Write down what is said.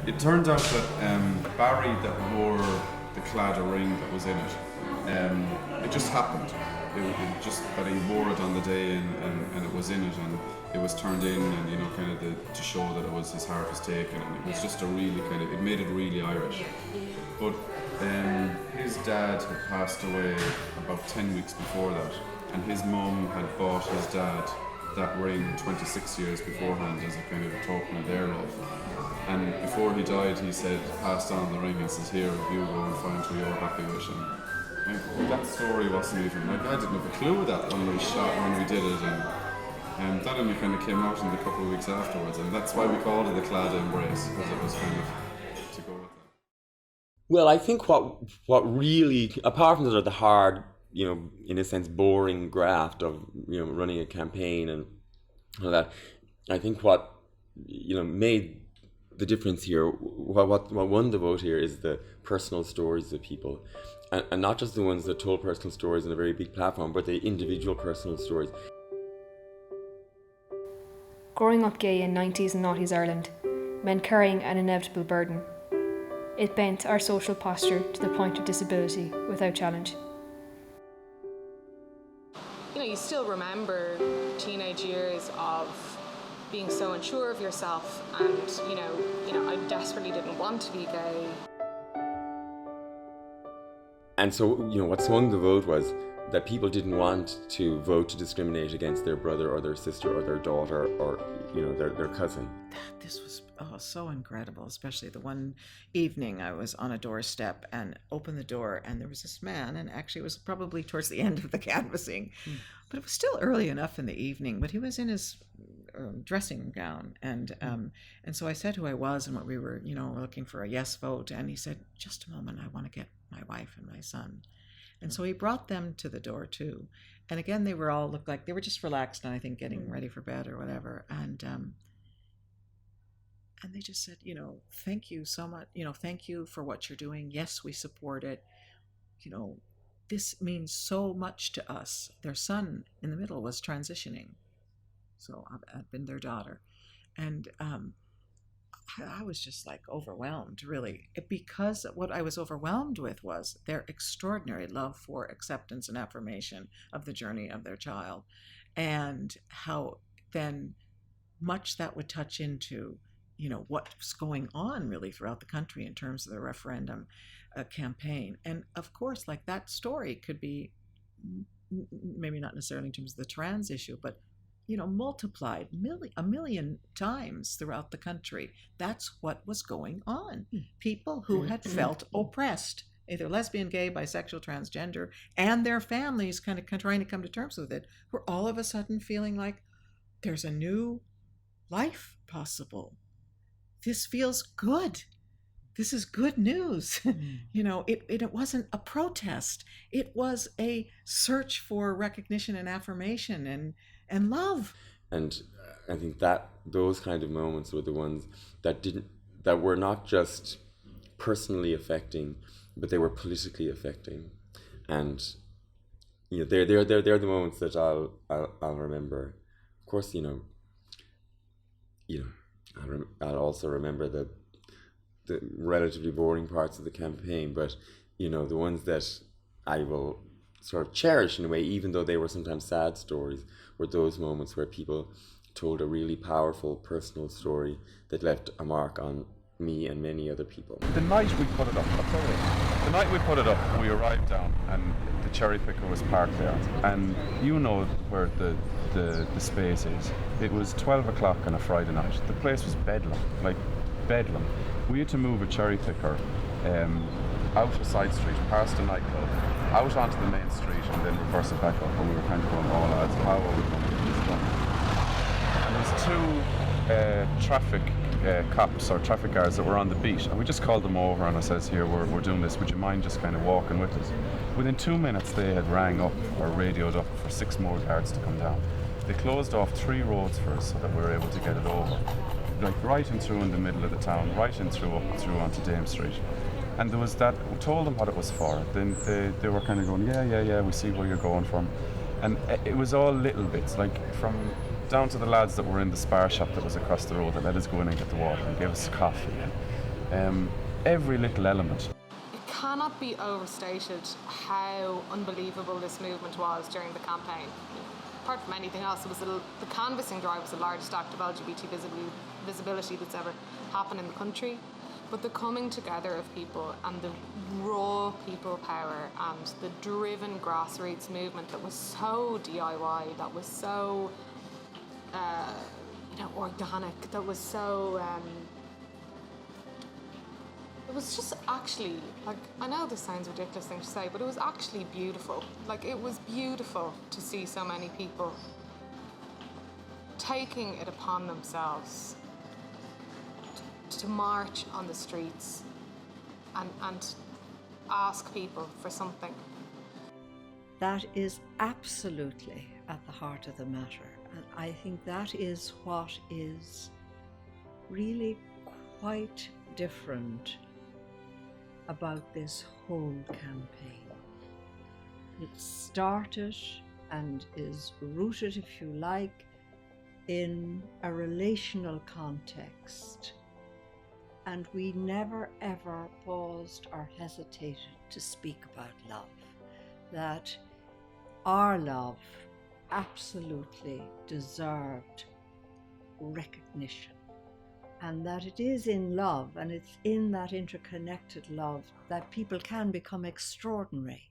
It turned out that Barry that wore the Claddagh ring that was in it, it just happened. It just that he wore it on the day and it was in it and it was turned in and kind of to show that it was his heart was taken, and it was just a really it made it really Irish. But his dad had passed away about 10 weeks before that, and his mum had bought his dad that ring 26 years beforehand as a kind of a token of their love. And before he died, he said, passed on the ring and says, here, you go and find who you're happy with. And that story wasn't even, I didn't have a clue of that when we did it. And that only kind of came out in the couple of weeks afterwards. And that's why we called it the Claddagh Embrace, because it was kind of to go with that. Well, I think what really, apart from the hard, in a sense, boring graft of, running a campaign and all that, I think what, made the difference here, what won the vote here is the personal stories of people. And not just the ones that told personal stories in a very big platform, but the individual personal stories. Growing up gay in 90s and noughties Ireland meant carrying an inevitable burden. It bent our social posture to the point of disability without challenge. You still remember teenage years of being so unsure of yourself, and I desperately didn't want to be gay. And so, what swung the vote was that people didn't want to vote to discriminate against their brother or their sister or their daughter or, their cousin. This was so incredible, especially the one evening I was on a doorstep and opened the door and there was this man, and actually it was probably towards the end of the canvassing, but it was still early enough in the evening, but he was in his dressing gown, and so I said who I was and what we were, looking for a yes vote, and he said, just a moment, I want to get my wife and my son. And so he brought them to the door too. And again, they were all looked like they were just relaxed and I think getting ready for bed or whatever. And they just said, thank you so much. Thank you for what you're doing. Yes, we support it. This means so much to us. Their son in the middle was transitioning. So I've been their daughter. And I was just overwhelmed, really, because what I was overwhelmed with was their extraordinary love for acceptance and affirmation of the journey of their child, and how then much that would touch into, what's going on really throughout the country in terms of the referendum campaign. And of course, that story could be maybe not necessarily in terms of the trans issue, but multiplied a million times throughout the country. That's what was going on. People who had felt oppressed, either lesbian, gay, bisexual, transgender, and their families kind of trying to come to terms with it, were all of a sudden feeling like there's a new life possible. This feels good. This is good news. It wasn't a protest. It was a search for recognition and affirmation and love. And I think that those kind of moments were the ones that were not just personally affecting, but they were politically affecting. And they're the moments that I'll remember. Of course, I'll also remember the relatively boring parts of the campaign, but the ones that I will sort of cherish in a way, even though they were sometimes sad stories, were those moments where people told a really powerful personal story that left a mark on me and many other people. The night we put it up, we arrived down and the cherry picker was parked there, and where the space is. It was 12 o'clock on a Friday night. The place was bedlam, like bedlam. We had to move a cherry picker out a side street, past a nightclub, out onto the main street, and then reverse it back up. And we were kind of going, oh lads, how are we going to get this done? And there's two traffic cops or traffic guards that were on the beat, and we just called them over and I says, here, we're doing this, would you mind just kind of walking with us? Within 2 minutes they had rang up or radioed up for 6 more guards to come down. They closed off 3 roads for us so that we were able to get it over. Right in through in the middle of the town, right in through up through onto Dame Street. And there was that, we told them what it was for. Then they were kind of going, yeah, we see where you're going from. And it was all little bits, from down to the lads that were in the spar shop that was across the road that let us go in and get the water and gave us coffee. every little element. It cannot be overstated how unbelievable this movement was during the campaign. Apart from anything else, it was the canvassing drive was the largest act of LGBT visibility that's ever happened in the country. But the coming together of people and the raw people power and the driven grassroots movement that was so DIY, that was so organic, that was so it was just actually, like, I know this sounds a ridiculous thing to say, but it was actually beautiful. Like, it was beautiful to see so many people taking it upon themselves to march on the streets and ask people for something. That is absolutely at the heart of the matter. And I think that is what is really quite different about this whole campaign. It started and is rooted, if you like, in a relational context. And we never ever paused or hesitated to speak about love. That our love absolutely deserved recognition. And that it is in love, and it's in that interconnected love, that people can become extraordinary.